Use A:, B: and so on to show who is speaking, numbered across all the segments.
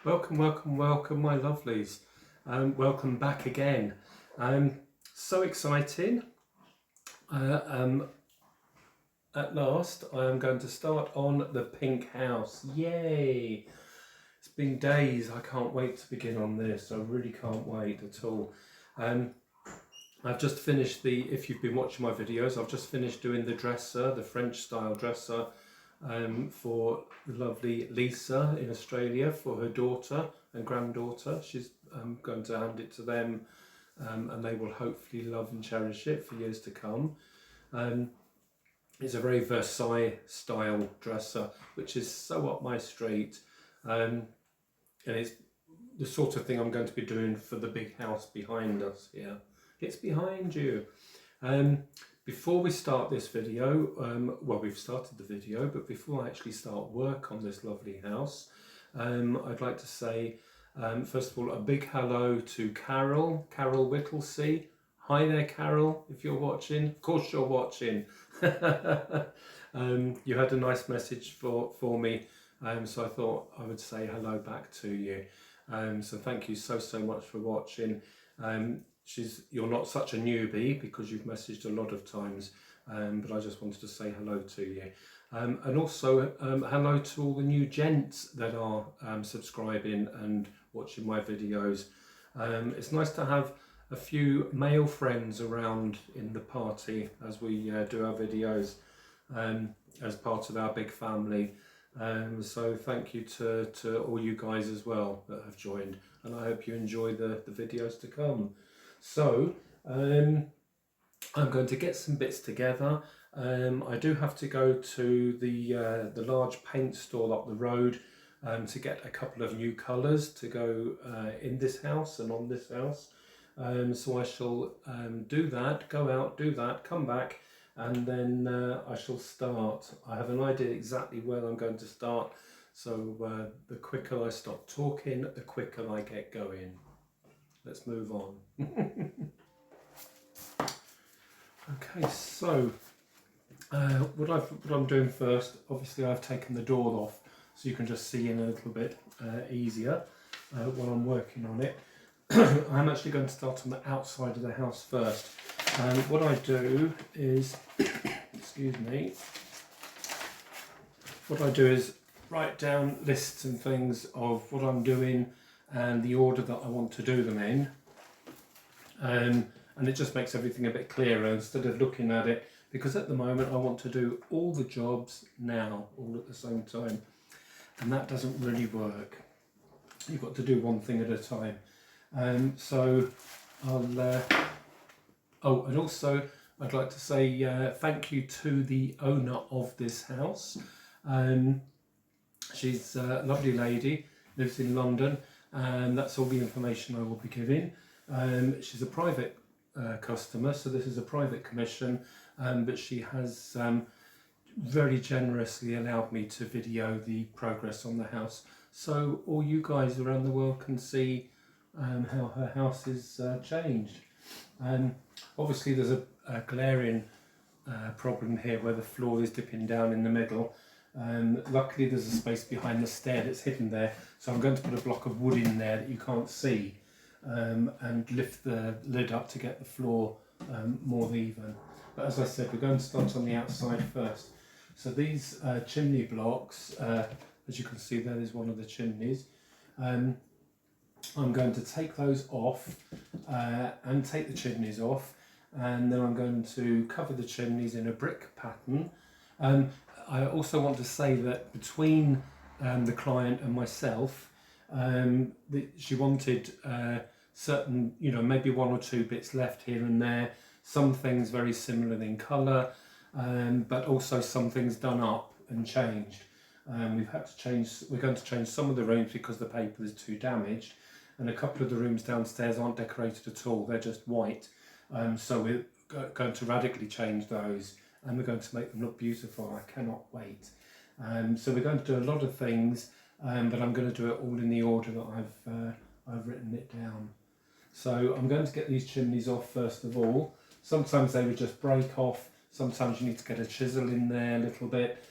A: Welcome, welcome, welcome, my lovelies. Welcome back again. So exciting. Uh, um, at last, I am going to start on the pink house. Yay! It's been days. I can't wait to begin on this. I really can't wait at all. I've just finished if you've been watching my videos, I've just finished doing the dresser, the French style dresser for the lovely Lisa in Australia for her daughter and granddaughter. She's going to hand it to them and they will hopefully love and cherish it for years to come. It's a very Versailles style dresser, which is so up my street. And it's the sort of thing I'm going to be doing for the big house behind us here. It's behind you. Before we start this video, well, we've started the video, but before I actually start work on this lovely house, I'd like to say, first of all, a big hello to Carol Whittlesey. Hi there, Carol, if you're watching. Of course you're watching. You had a nice message for me, so I thought I would say hello back to you. So thank you so much for watching. You're not such a newbie because you've messaged a lot of times, but I just wanted to say hello to you. And also hello to all the new gents that are subscribing and watching my videos. It's nice to have a few male friends around in the party as we do our videos as part of our big family. So thank you to all you guys as well that have joined, and I hope you enjoy the videos to come. So I'm going to get some bits together. I do have to go to the large paint store up the road to get a couple of new colours to go in this house and on this house. So I shall do that, go out, do that, come back, and then I shall start. I have an idea exactly where I'm going to start, so the quicker I stop talking, the quicker I get going. Let's move on. Okay, so what I'm doing first, obviously I've taken the door off so you can just see in a little bit easier while I'm working on it. I'm actually going to start on the outside of the house first. What I do is, excuse me, what I do is write down lists and things of what I'm doing and the order that I want to do them in. And it just makes everything a bit clearer instead of looking at it, because at the moment I want to do all the jobs now, all at the same time, and that doesn't really work. You've got to do one thing at a time. So I'll oh, and also I'd like to say thank you to the owner of this house. She's a lovely lady, lives in London, and that's all the information I will be giving. She's a private customer, so this is a private commission, but she has very generously allowed me to video the progress on the house, so all you guys around the world can see how her house is changed. Obviously there's a glaring problem here where the floor is dipping down in the middle. Luckily there's a space behind the stair that's hidden there, so I'm going to put a block of wood in there that you can't see and lift the lid up to get the floor more even. But as I said, we're going to start on the outside first. So these chimney blocks, as you can see there's one of the chimneys. I'm going to take those off and take the chimneys off, and then I'm going to cover the chimneys in a brick pattern. I also want to say that between the client and myself, she wanted certain, maybe one or two bits left here and there, some things very similar in colour, but also some things done up and changed. We're going to change some of the rooms because the paper is too damaged, and a couple of the rooms downstairs aren't decorated at all, they're just white. So we're going to radically change those, and we're going to make them look beautiful. I cannot wait. So we're going to do a lot of things, but I'm going to do it all in the order that I've written it down. So I'm going to get these chimneys off first of all. Sometimes they would just break off, sometimes you need to get a chisel in there a little bit,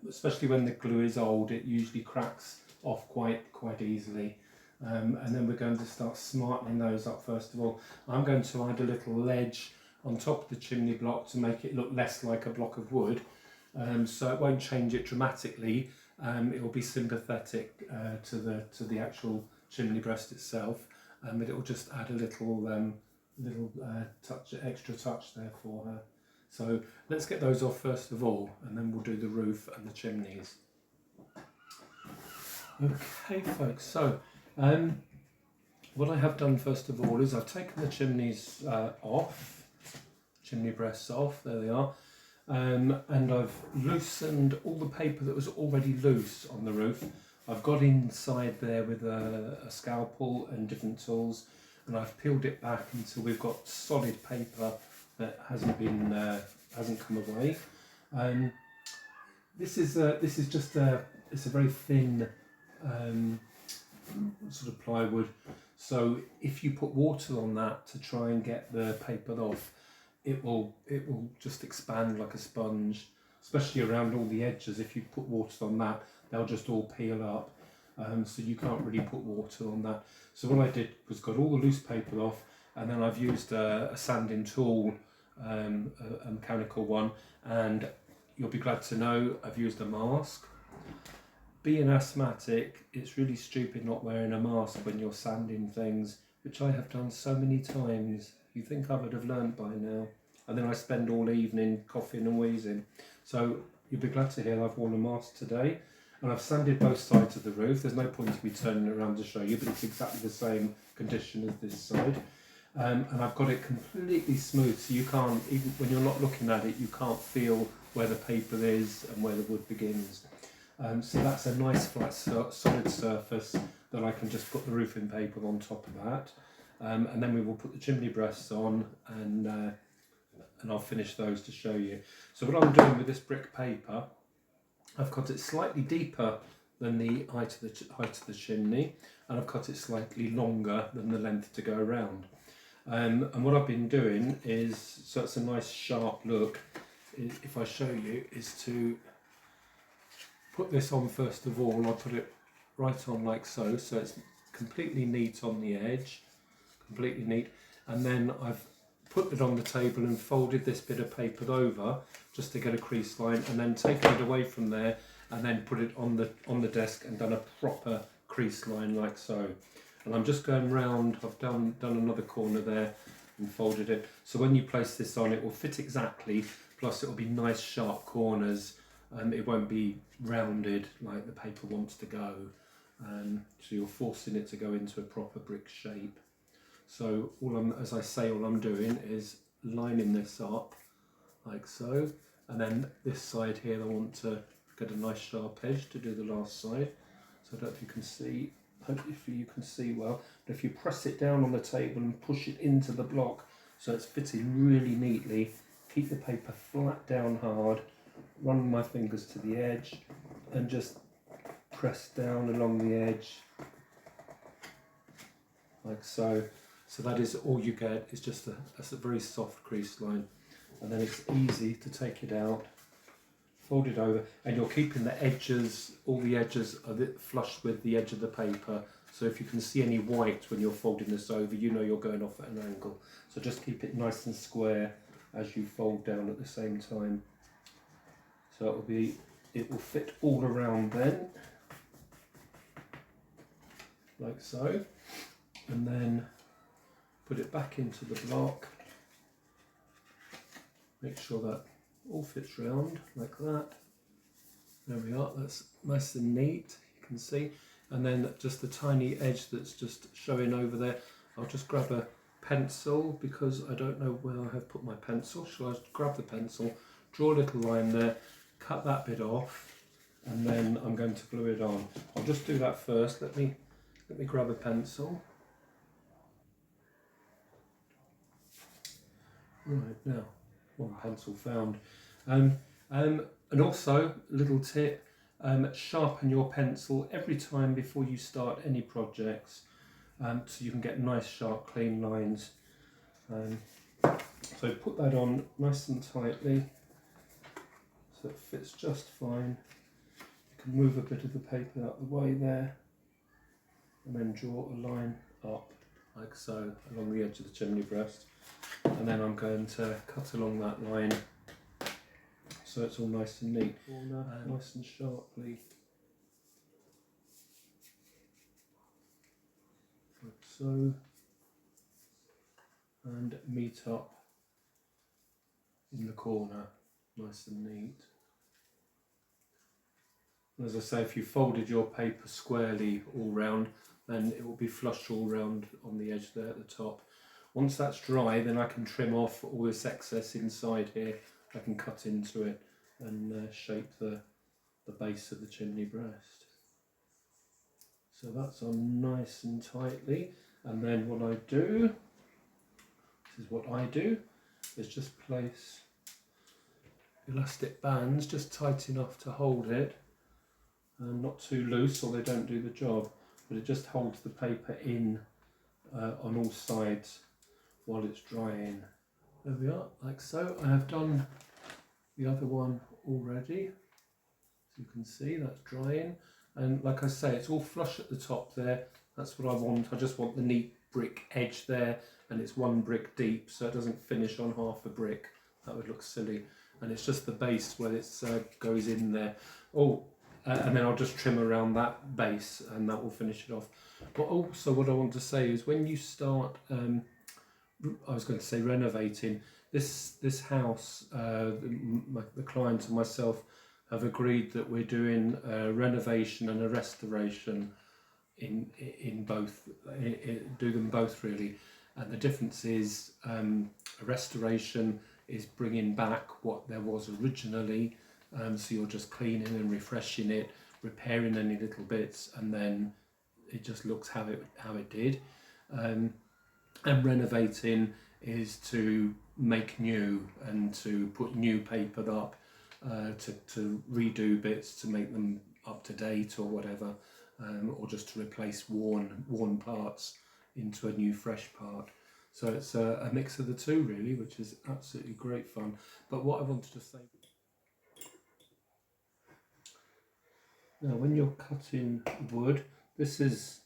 A: especially when the glue is old, it usually cracks off quite easily. And then we're going to start smartening those up first of all. I'm going to add a little ledge on top of the chimney block to make it look less like a block of wood. So it won't change it dramatically. It will be sympathetic to the actual chimney breast itself, but it will just add a little extra touch there for her. So let's get those off first of all, and then we'll do the roof and the chimneys. Okay, folks. So what I have done first of all is I've taken the chimneys off, chimney breasts off. There they are. And I've loosened all the paper that was already loose on the roof. I've got inside there with a scalpel and different tools, and I've peeled it back until we've got solid paper that hasn't come away. This is just it's a very thin sort of plywood. So if you put water on that to try and get the paper off, it will just expand like a sponge, especially around all the edges. If you put water on that, they'll just all peel up. So you can't really put water on that. So what I did was got all the loose paper off, and then I've used a sanding tool, a mechanical one, and you'll be glad to know I've used a mask. Being asthmatic, it's really stupid not wearing a mask when you're sanding things, which I have done so many times. You think I would have learnt by now. And then I spend all evening coughing and wheezing. So you'll be glad to hear I've worn a mask today. And I've sanded both sides of the roof. There's no point in me turning it around to show you, but it's exactly the same condition as this side. And I've got it completely smooth, so you can't, even when you're not looking at it, you can't feel where the paper is and where the wood begins. So that's a nice flat solid surface that I can just put the roofing paper on top of that. And then we will put the chimney breasts on, and I'll finish those to show you. So what I'm doing with this brick paper, I've cut it slightly deeper than the height of the chimney, and I've cut it slightly longer than the length to go around. And what I've been doing is, so it's a nice sharp look, if I show you, is to put this on first of all. I put it right on like so, so it's completely neat on the edge, completely neat, and then I've put it on the table and folded this bit of paper over just to get a crease line, and then taken it away from there and then put it on the desk and done a proper crease line like so. And I'm just going round. I've done another corner there and folded it, so when you place this on, it will fit exactly, plus it will be nice sharp corners, and it won't be rounded like the paper wants to go, so you're forcing it to go into a proper brick shape. So all I'm doing is lining this up like so, and then this side here I want to get a nice sharp edge to do the last side. So I don't know if you can see, hopefully you can see well, but if you press it down on the table and push it into the block so it's fitting really neatly, keep the paper flat down hard, run my fingers to the edge and just press down along the edge like so. So that is all you get, is just a very soft crease line, and then it's easy to take it out, fold it over, and you're keeping the edges, all the edges are flush with the edge of the paper, so if you can see any white when you're folding this over, you know you're going off at an angle. So just keep it nice and square as you fold down at the same time. So it will fit all around then, like so, and then put it back into the block, make sure that all fits round like that. There we are, that's nice and neat, you can see. And then just the tiny edge that's just showing over there, I'll just grab a pencil, because I don't know where I have put my pencil. Shall I grab the pencil, draw a little line there, cut that bit off, and then I'm going to glue it on. I'll just do that first. Let me grab a pencil. Right, now, one pencil found. And also, little tip, sharpen your pencil every time before you start any projects, so you can get nice, sharp, clean lines. So put that on nice and tightly, so it fits just fine. You can move a bit of the paper out the way there and then draw a line up like so along the edge of the chimney breast, and then I'm going to cut along that line so it's all nice and neat, nice and sharply, like so, and meet up in the corner, nice and neat. And as I say, if you folded your paper squarely all round, then it will be flush all round on the edge there at the top. Once that's dry, then I can trim off all this excess inside here. I can cut into it and shape the base of the chimney breast. So that's on nice and tightly. And then what I do, this is what I do, is just place elastic bands just tight enough to hold it. Not too loose or they don't do the job, but it just holds the paper in on all sides while it's drying. There we are, like so. I have done the other one already, so you can see that's drying, and like I say, it's all flush at the top there. That's what I want. I just want the neat brick edge there, and it's one brick deep, so it doesn't finish on half a brick. That would look silly. And it's just the base where it goes in there. And then I'll just trim around that base and that will finish it off. But also what I want to say is when you start, I was going to say renovating, this house, the client and myself have agreed that we're doing a renovation and a restoration in both, do them both really. And the difference is a restoration is bringing back what there was originally. So you're just cleaning and refreshing it, repairing any little bits, and then it just looks how it did. And renovating is to make new and to put new paper up, to redo bits to make them up to date or whatever, or just to replace worn parts into a new fresh part. So it's a mix of the two really, which is absolutely great fun. But what I wanted to say, now when you're cutting wood, this is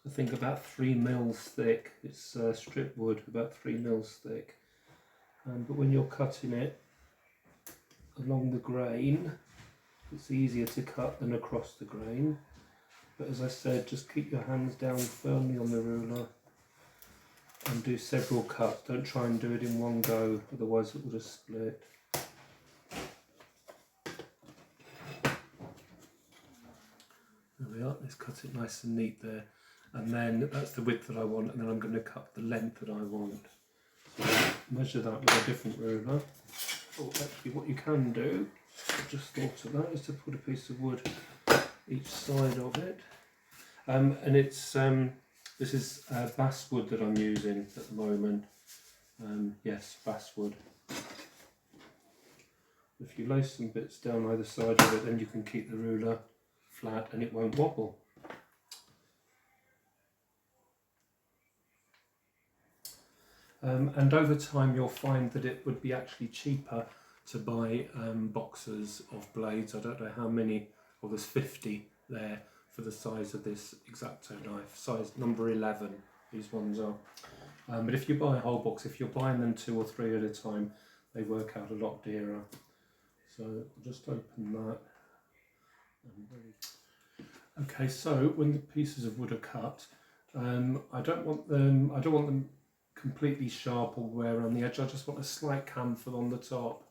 A: I think about 3 mils thick. It's strip wood, about 3 mils thick. But when you're cutting it along the grain, it's easier to cut than across the grain. But as I said, just keep your hands down firmly on the ruler and do several cuts. Don't try and do it in one go, otherwise it will just split. There we are, let's cut it nice and neat there. And then that's the width that I want, and then I'm going to cut the length that I want. So measure that with a different ruler. Or actually what you can do, I just thought of that, is to put a piece of wood each side of it. And it's this is basswood that I'm using at the moment. Yes, basswood. If you lay some bits down either side of it, then you can keep the ruler flat and it won't wobble. And over time you'll find that it would be actually cheaper to buy boxes of blades. I don't know how many, well there's 50 there for the size of this X-Acto knife, size number 11 these ones are. But if you buy a whole box, if you're buying them 2 or 3 at a time, they work out a lot dearer. So I'll just open that. Okay, so when the pieces of wood are cut, I don't want them completely sharp all the way around the edge. I just want a slight chamfer on the top.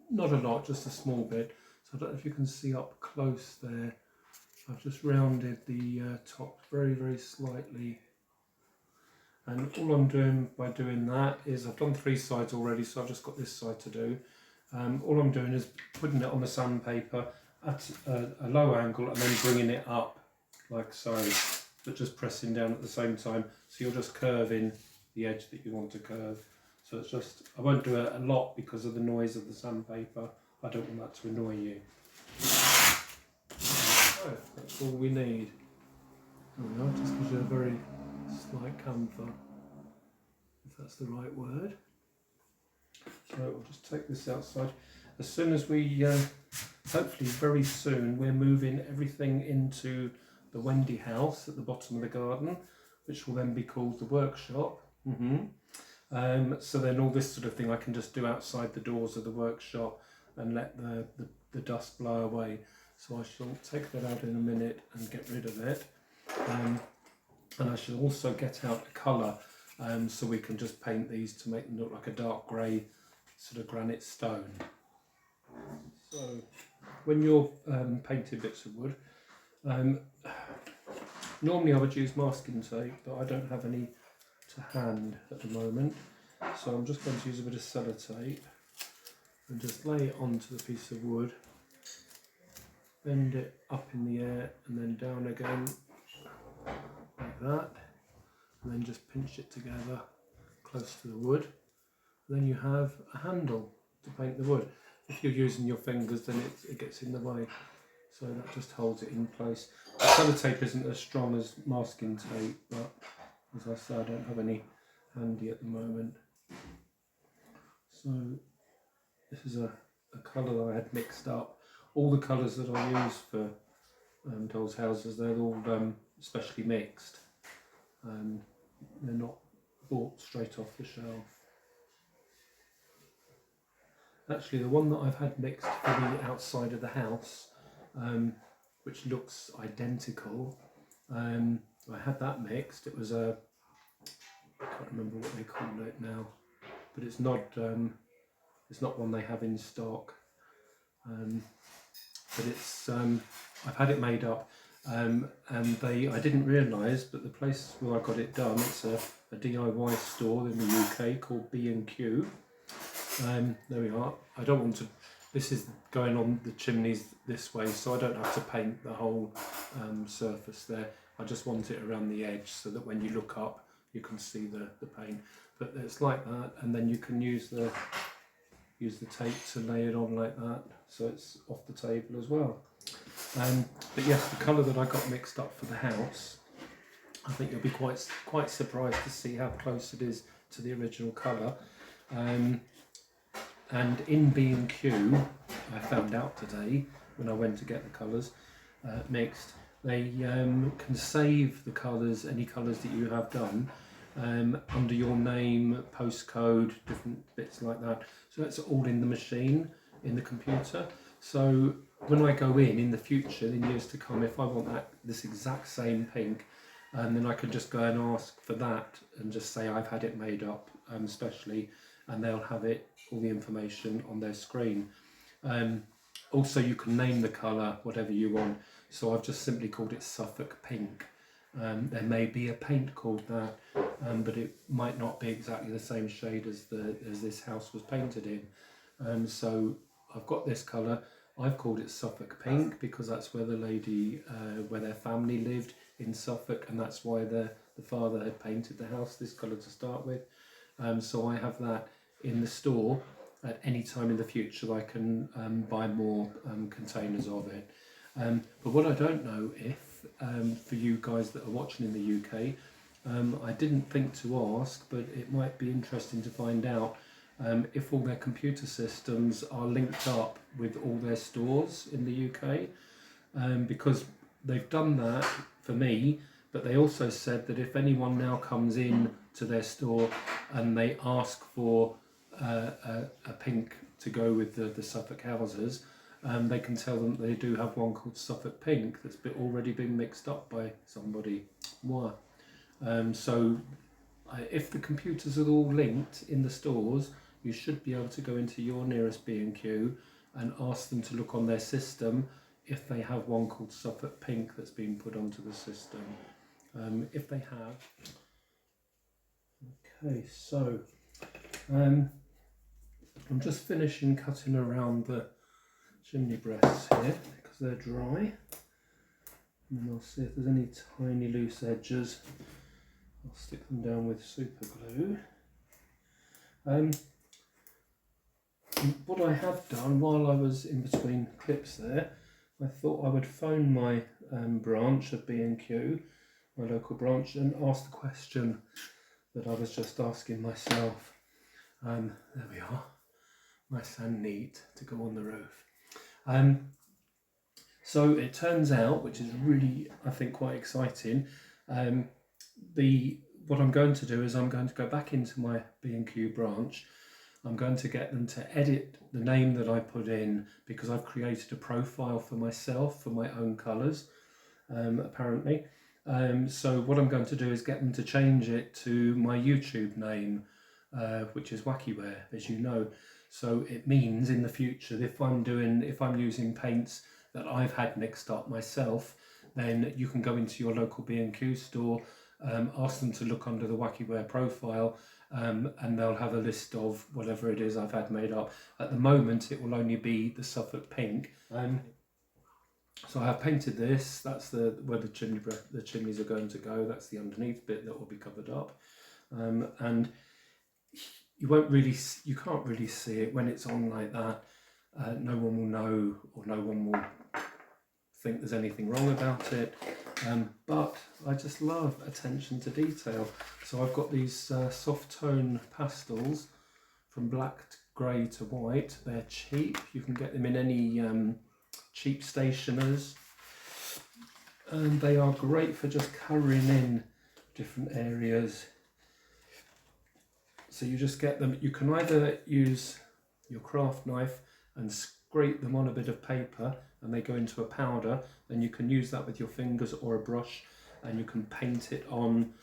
A: Not a lot, just a small bit. So I don't know if you can see up close there. I've just rounded the top very, very slightly. And all I'm doing by doing that is, I've done 3 sides already, so I've just got this side to do. All I'm doing is putting it on the sandpaper at a low angle and then bringing it up like so, but just pressing down at the same time. So you're just curving the edge that you want to curve. So it's just, I won't do it a lot because of the noise of the sandpaper. I don't want that to annoy you. So that's all we need. There we are, just gives you a very slight chamfer, if that's the right word. So we'll just take this outside. As soon as we hopefully very soon we're moving everything into the Wendy house at the bottom of the garden, which will then be called the workshop. So then all this sort of thing I can just do outside the doors of the workshop and let the dust blow away. So I shall take that out in a minute and get rid of it. And I shall also get out a colour so we can just paint these to make them look like a dark grey sort of granite stone. So when you're painting bits of wood, normally I would use masking tape, but I don't have any to hand at the moment. So I'm just going to use a bit of sellotape and just lay it onto the piece of wood, bend it up in the air and then down again, like that, and then just pinch it together close to the wood. Then you have a handle to paint the wood. If you're using your fingers, then it gets in the way, so that just holds it in place. The sellotape isn't as strong as masking tape, but as I say, I don't have any handy at the moment. So this is a colour that I had mixed up. All the colours that I use for dolls' houses, they're all specially mixed. They're not bought straight off the shelf. Actually, the one that I've had mixed for the outside of the house, which looks identical, I had that mixed. It was I can't remember what they call it now, but it's not one they have in stock. But it's I've had it made up, and I didn't realise, but the place where I got it done, it's a DIY store in the UK called B&Q. There we are. I don't want to. This is going on the chimneys this way, so I don't have to paint the whole surface there. I just want it around the edge so that when you look up, you can see the paint. But it's like that, and then you can use the tape to lay it on like that, so it's off the table as well. But yes, the colour that I got mixed up for the house, I think you'll be quite surprised to see how close it is to the original colour. And in B&Q, I found out today when I went to get the colours mixed, they can save the colours, any colours that you have done, under your name, postcode, different bits like that. So that's all in the machine, in the computer. So when I go in the future, in years to come, if I want this exact same pink, then I can just go and ask for that and just say I've had it made up specially, and they'll have all the information on their screen. Also, you can name the colour whatever you want. So I've just simply called it Suffolk Pink. There may be a paint called that, but it might not be exactly the same shade as this house was painted in. So I've got this colour. I've called it Suffolk Pink because that's where the lady, where their family lived in Suffolk, and that's why the father had painted the house this colour to start with. So I have that in the store. At any time in the future I can buy more containers of it. But what I don't know if, for you guys that are watching in the UK, I didn't think to ask, but it might be interesting to find out if all their computer systems are linked up with all their stores in the UK, because they've done that for me, but they also said that if anyone now comes in to their store and they ask for a pink to go with the Suffolk houses, they can tell them they do have one called Suffolk Pink that's already been mixed up by somebody. Moi. So if the computers are all linked in the stores, you should be able to go into your nearest B&Q and ask them to look on their system if they have one called Suffolk Pink that's been put onto the system. If they have. Okay, so I'm just finishing cutting around the chimney breasts here because they're dry, and then I'll see if there's any tiny loose edges. I'll stick them down with super glue. What I have done while I was in between clips there, I thought I would phone my branch of B&Q, my local branch, and ask the question that I was just asking myself. There we are, nice and neat to go on the roof. So it turns out, which is really, I think, quite exciting, what I'm going to do is I'm going to go back into my B&Q branch. I'm going to get them to edit the name that I put in, because I've created a profile for myself for my own colours, apparently. So what I'm going to do is get them to change it to my YouTube name, which is Wackywear, as you know. So it means in the future, if I'm using paints that I've had mixed up myself, then you can go into your local B&Q store, ask them to look under the Wackywear profile, and they'll have a list of whatever it is I've had made up. At the moment, it will only be the Suffolk pink. So I have painted this. That's where the chimneys are going to go. That's the underneath bit that will be covered up, and you can't really see it when it's on like that. No one will know, or no one will think there's anything wrong about it. But I just love attention to detail. So I've got these soft tone pastels from black, grey to white. They're cheap. You can get them in any cheap stationers. And they are great for just colouring in different areas. So you just get them. You can either use your craft knife and scrape them on a bit of paper and they go into a powder. Then you can use that with your fingers or a brush, and you can paint it on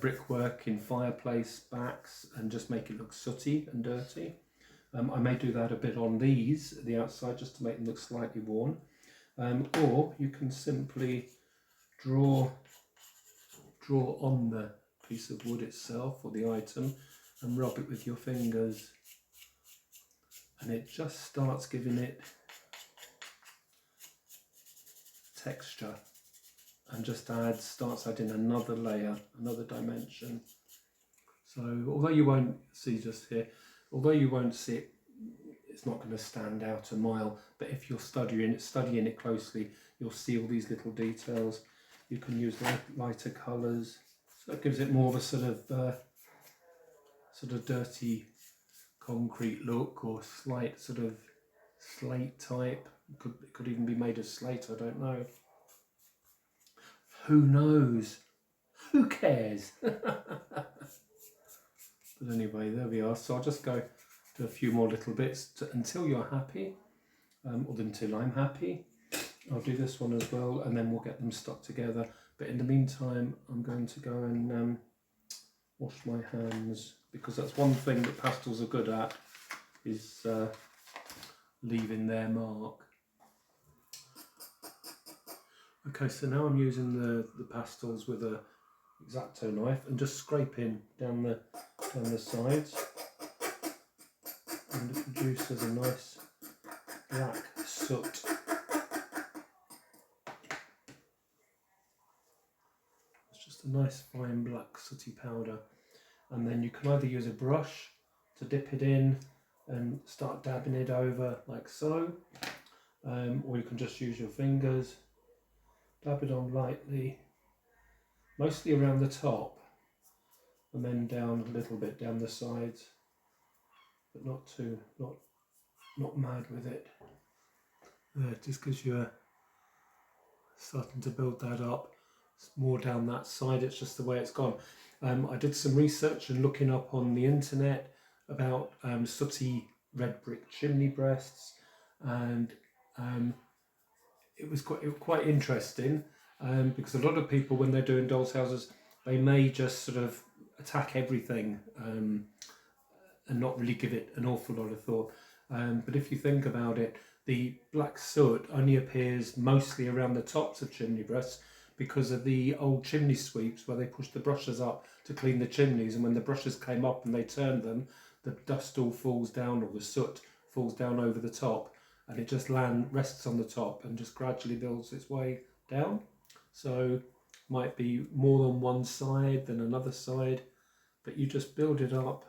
A: brickwork in fireplace backs and just make it look sooty and dirty. I may do that a bit on these, the outside, just to make them look slightly worn. Or you can simply draw on the piece of wood itself or the item and rub it with your fingers, and it just starts giving it texture and just starts adding another layer, another dimension. So although you won't see just here, it's not going to stand out a mile, but if you're studying it closely, you'll see all these little details. You can use lighter colours, so it gives it more of a sort of dirty concrete look, or slight sort of slate type. It could even be made of slate, I don't know. Who knows? Who cares? But anyway, there we are. So I'll just go do a few more little bits until you're happy, or until I'm happy. I'll do this one as well, and then we'll get them stuck together. But in the meantime, I'm going to go and wash my hands, because that's one thing that pastels are good at, is leaving their mark. Okay, so now I'm using the pastels with a X-Acto knife and just scraping down the sides, and it produces a nice black soot. It's just a nice fine black sooty powder, and then you can either use a brush to dip it in and start dabbing it over like so, or you can just use your fingers, dab it on lightly, mostly around the top, and then down a little bit down the sides, but not mad with it. There, just because you're starting to build that up. It's more down that side, it's just the way it's gone. I did some research and looking up on the internet about sooty red brick chimney breasts, and it was quite interesting, because a lot of people, when they're doing dolls' houses, they may just sort of attack everything and not really give it an awful lot of thought. But if you think about it, the black soot only appears mostly around the tops of chimney breasts because of the old chimney sweeps where they pushed the brushes up to clean the chimneys, and when the brushes came up and they turned them, the dust all falls down, or the soot falls down over the top, and it just rests on the top and just gradually builds its way down. So might be more on one side than another side, but you just build it up.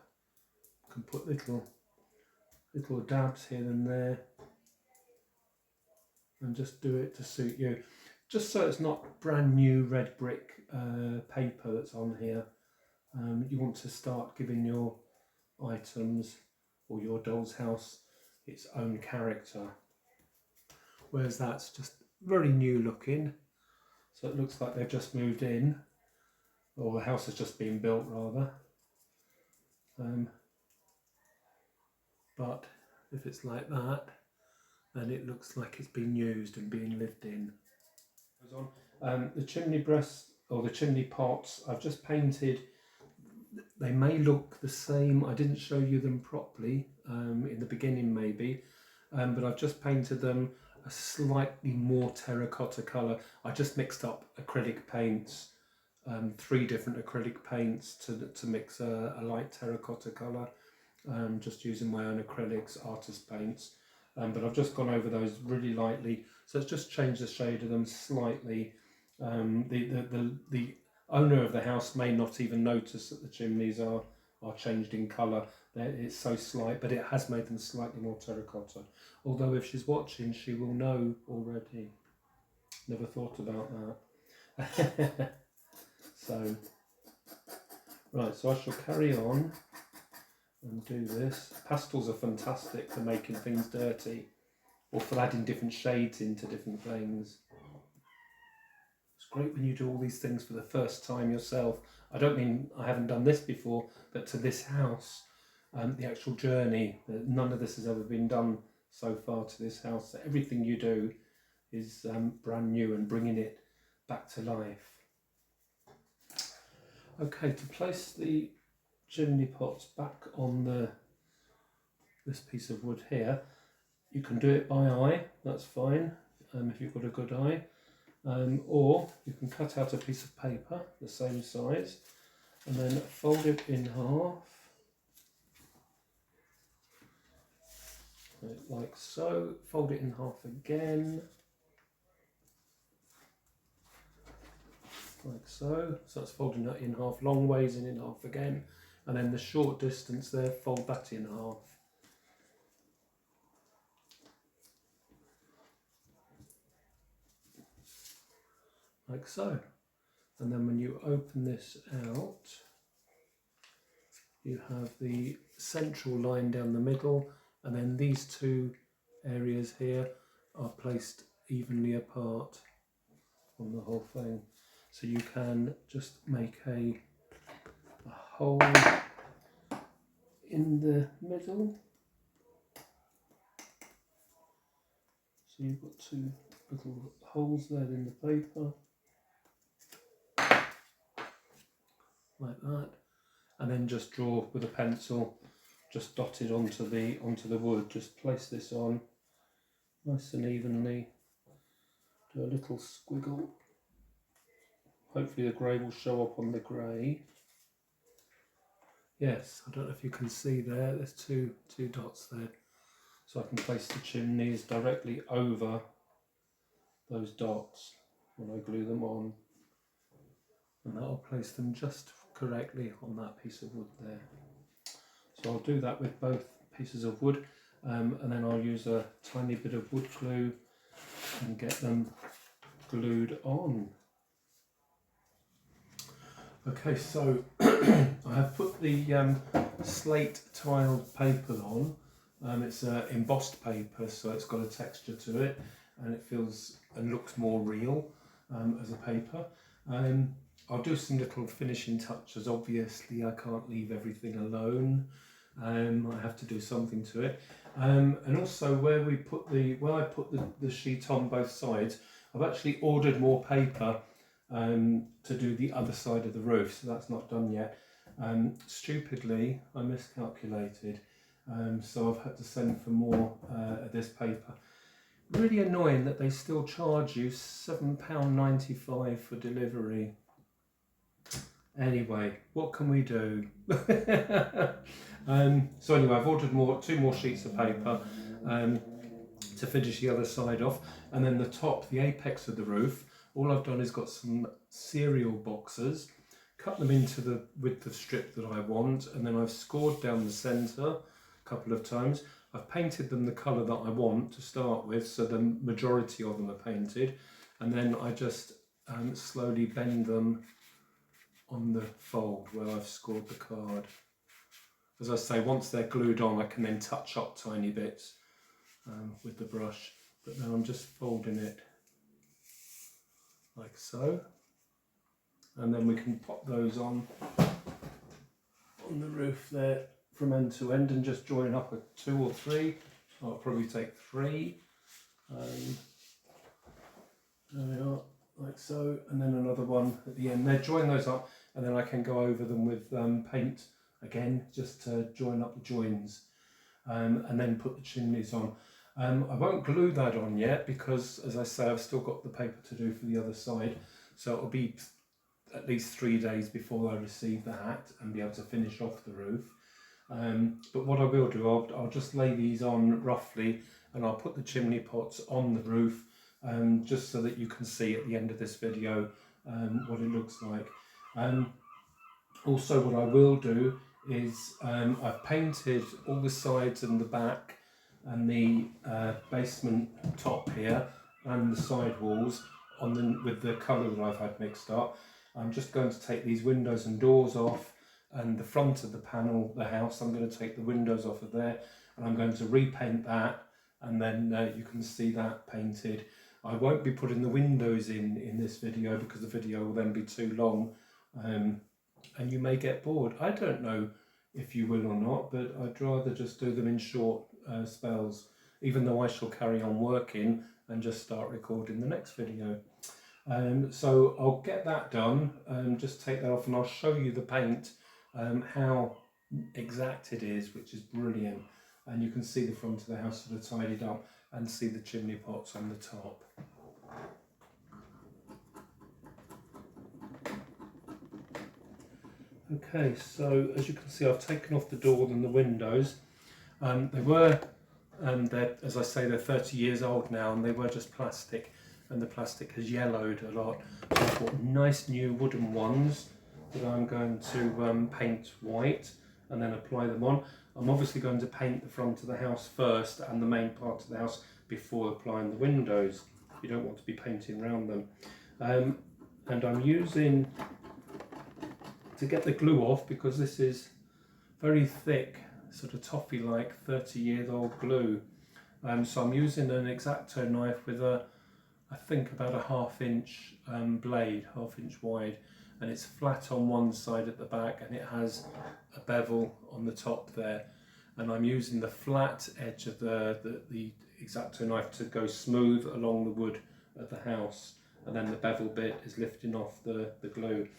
A: You can put little dabs here and there, and just do it to suit you, just so it's not brand new red brick paper that's on here. You want to start giving your items or your doll's house its own character. whereas that's just very new looking. So it looks like they've just moved in, or the house has just been built rather. But if it's like that, then it looks like it's been used and being lived in. The chimney breasts or the chimney pots, I've just painted. They may look the same. I didn't show you them properly in the beginning maybe, but I've just painted them a slightly more terracotta colour. I just mixed up acrylic paints, 3 different acrylic paints to mix a light terracotta colour, just using my own acrylics, artist paints. But I've just gone over those really lightly, so it's just changed the shade of them slightly. The owner of the house may not even notice that the chimneys are changed in colour. It's so slight, but it has made them slightly more terracotta. Although if she's watching, she will know already. Never thought about that. So, right, so I shall carry on and do this. Pastels are fantastic for making things dirty, or for adding different shades into different things. It's great when you do all these things for the first time yourself. I don't mean I haven't done this before, but to this house, the actual journey, none of this has ever been done so far to this house. So everything you do is brand new and bringing it back to life. Okay, to place the chimney pots back on this piece of wood here, you can do it by eye, that's fine, if you've got a good eye, or you can cut out a piece of paper the same size and then fold it in half, like so. Fold it in half again, like so. So that's folding that in half long ways and in half again, and then the short distance there, fold that in half. Like so. And then when you open this out, you have the central line down the middle, and then these 2 areas here are placed evenly apart on the whole thing. So you can just make a hole in the middle. So you've got 2 little holes there in the paper, like that, and then just draw with a pencil, just dot it onto the wood. Just place this on nice and evenly. Do a little squiggle. Hopefully the grey will show up on the grey. Yes, I don't know if you can see there, there's two dots there. So I can place the chimneys directly over those dots when I glue them on. And that'll place them just correctly on that piece of wood there. So I'll do that with both pieces of wood, and then I'll use a tiny bit of wood glue and get them glued on. Okay, so I have put the slate tiled paper on. It's embossed paper, so it's got a texture to it, and it feels and looks more real as a paper. I'll do some little finishing touches. Obviously, I can't leave everything alone. I have to do something to it. And also, where I put the sheet on both sides, I've actually ordered more paper to do the other side of the roof, so that's not done yet. Stupidly, I miscalculated, so I've had to send for more of this paper. Really annoying that they still charge you £7.95 for delivery. Anyway, what can we do? So anyway, I've ordered 2 more sheets of paper to finish the other side off, and then the top, the apex of the roof, all I've done is got some cereal boxes, cut them into the width of strip that I want, and then I've scored down the centre a couple of times. I've painted them the colour that I want to start with, so the majority of them are painted, and then I just slowly bend them on the fold where I've scored the card. As I say, once they're glued on, I can then touch up tiny bits with the brush. but now I'm just folding it like so, and then we can pop those on the roof there from end to end and just join up a 2 or 3. I'll probably take 3. There we are, like so, and then another one at the end there. Join those up, and then I can go over them with paint again, just to join up the joins, and then put the chimneys on. I won't glue that on yet because, as I say, I've still got the paper to do for the other side, so it'll be at least 3 days before I receive that and be able to finish off the roof. But what I will do, I'll just lay these on roughly, and I'll put the chimney pots on the roof, just so that you can see at the end of this video what it looks like. Also, what I will do is I've painted all the sides and the back and the basement top here and the side walls with the colour that I've had mixed up. I'm just going to take these windows and doors off, and the front of the panel, the house, I'm going to take the windows off of there, and I'm going to repaint that, and then you can see that painted. I won't be putting the windows in this video because the video will then be too long, and you may get bored. I don't know if you will or not, but I'd rather just do them in short spells, even though I shall carry on working and just start recording the next video. So I'll get that done, just take that off, and I'll show you the paint, how exact it is, which is brilliant. And you can see the front of the house sort of tidied up and see the chimney pots on the top. Okay, so as you can see, I've taken off the door and the windows. They were, as I say, they're 30 years old now, and they were just plastic, and the plastic has yellowed a lot. So I've got nice new wooden ones that I'm going to paint white and then apply them on. I'm obviously going to paint the front of the house first and the main part of the house before applying the windows. You don't want to be painting around them. And I'm using, to get the glue off, because this is very thick, sort of toffee-like 30-year-old glue. So I'm using an X-Acto knife with I think about a 1/2 inch blade, 1/2 inch wide, and it's flat on one side at the back, and it has a bevel on the top there. And I'm using the flat edge of the X-Acto knife to go smooth along the wood of the house, and then the bevel bit is lifting off the glue.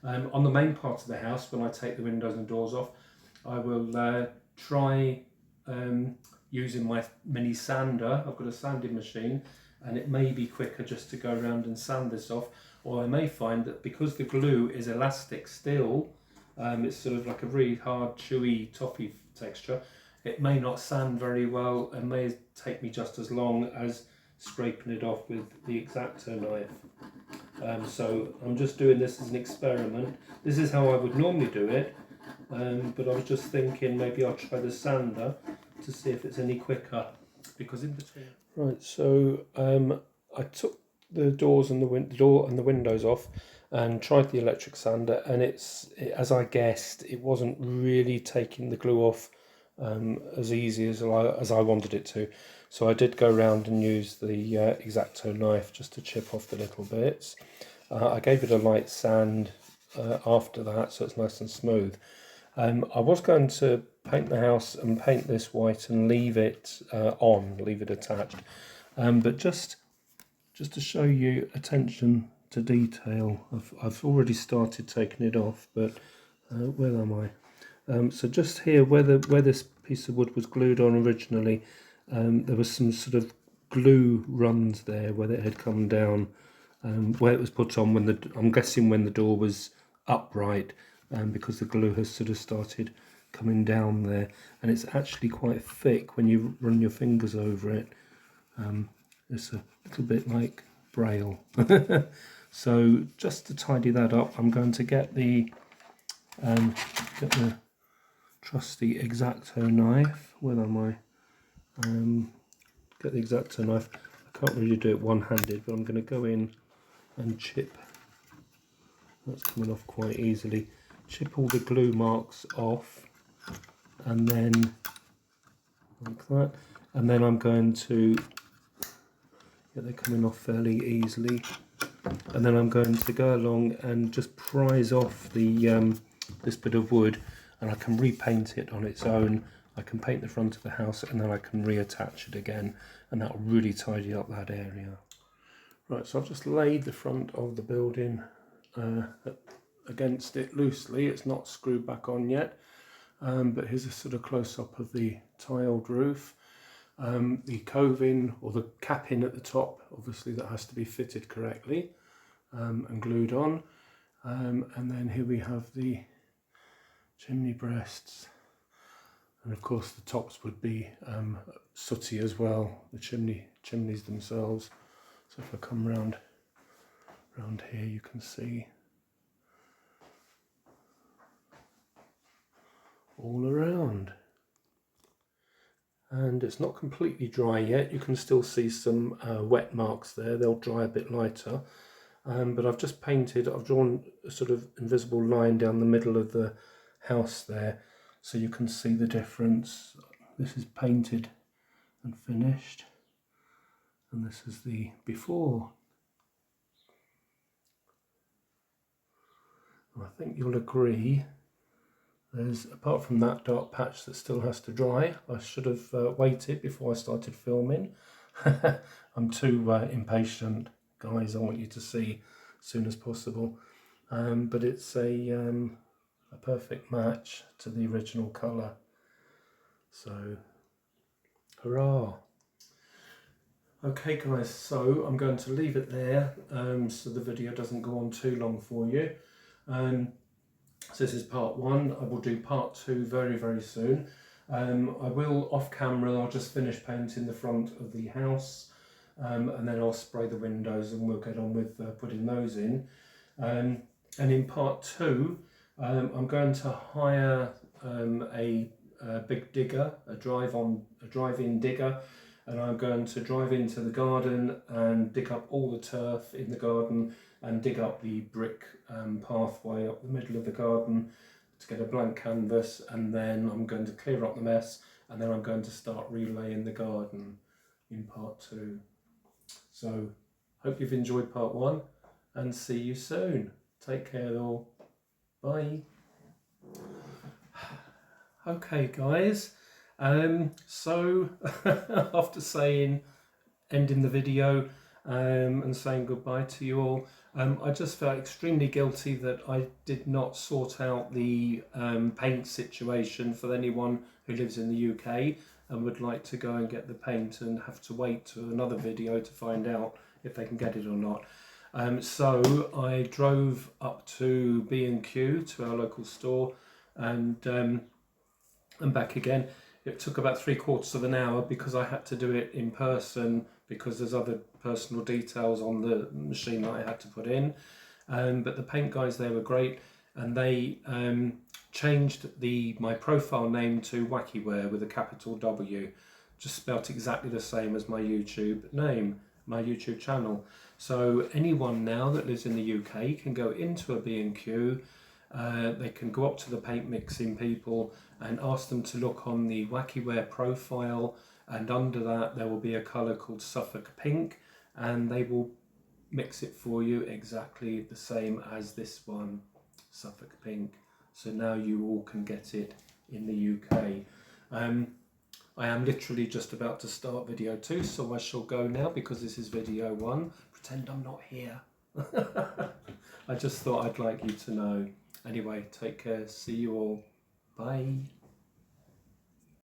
A: On the main part of the house, when I take the windows and doors off, I will try using my mini sander. I've got a sanding machine, and it may be quicker just to go around and sand this off, or I may find that because the glue is elastic still, it's sort of like a really hard, chewy, toffee texture, it may not sand very well and may take me just as long as scraping it off with the X-Acto knife. So I'm just doing this as an experiment. This is how I would normally do it, but I was just thinking maybe I'll try the sander to see if it's any quicker, because in between. Right, so I took the doors and the door and the windows off and tried the electric sander, and as I guessed, it wasn't really taking the glue off as easy as I wanted it to. So I did go around and use the X-Acto knife just to chip off the little bits. I gave it a light sand after that, so it's nice and smooth. I was going to paint the house and paint this white and leave it leave it attached, but just to show you attention to detail, I've already started taking it off, but where am I? So just here where this piece of wood was glued on originally, there was some sort of glue runs there where it had come down, where it was put on I'm guessing when the door was upright, because the glue has sort of started coming down there, and it's actually quite thick when you run your fingers over it. It's a little bit like braille. So just to tidy that up, I'm going to get the trusty X-Acto knife. Where am I? Get the X-Acto knife. I can't really do it one-handed, but I'm going to go in and chip. That's coming off quite easily. Chip all the glue marks off, and then like that. And then I'm going to Yeah, they're coming off fairly easily. And then I'm going to go along and just prise off the this bit of wood, and I can repaint it on its own. I can paint the front of the house and then I can reattach it again, and that will really tidy up that area. Right, so I've just laid the front of the building against it loosely. It's not screwed back on yet, but here's a sort of close-up of the tiled roof. The coving or the capping at the top, obviously that has to be fitted correctly and glued on. And then here we have the chimney breasts, and of course the tops would be sooty as well, the chimneys themselves. So if I come round here, you can see all around. And it's not completely dry yet. You can still see some wet marks there. They'll dry a bit lighter. But I've just painted, I've drawn a sort of invisible line down the middle of the house there, so you can see the difference. This is painted and finished, and this is the before. And I think you'll agree, there's, apart from that dark patch that still has to dry, I should have waited before I started filming. I'm too impatient, guys. I want you to see as soon as possible. But it's a perfect match to the original colour. So, hurrah! Okay guys, so I'm going to leave it there so the video doesn't go on too long for you. So this is part one. I will do part two very, very soon. I will, off camera, I'll just finish painting the front of the house, and then I'll spray the windows and we'll get on with putting those in. And in part two, I'm going to hire a big digger, a drive-in digger, and I'm going to drive into the garden and dig up all the turf in the garden and dig up the brick pathway up the middle of the garden to get a blank canvas, and then I'm going to clear up the mess, and then I'm going to start relaying the garden in part two. So hope you've enjoyed part one, and see you soon. Take care all. Bye. Okay guys, so after ending the video and saying goodbye to you all, I just felt extremely guilty that I did not sort out the paint situation for anyone who lives in the UK and would like to go and get the paint and have to wait to another video to find out if they can get it or not. So I drove up to B&Q, to our local store, and back again. It took about 3/4 of an hour because I had to do it in person because there's other personal details on the machine that I had to put in. But the paint guys there were great, and they changed my profile name to Wackywear with a capital W, just spelt exactly the same as my YouTube name, my YouTube channel. So anyone now that lives in the UK can go into a B&Q, they can go up to the paint mixing people and ask them to look on the Wackywear profile, and under that there will be a colour called Suffolk Pink, and they will mix it for you exactly the same as this one, Suffolk Pink. So now you all can get it in the UK. I am literally just about to start video 2, so I shall go now because this is video 1. Pretend I'm not here. I just thought I'd like you to know. Anyway, take care. See you all. Bye.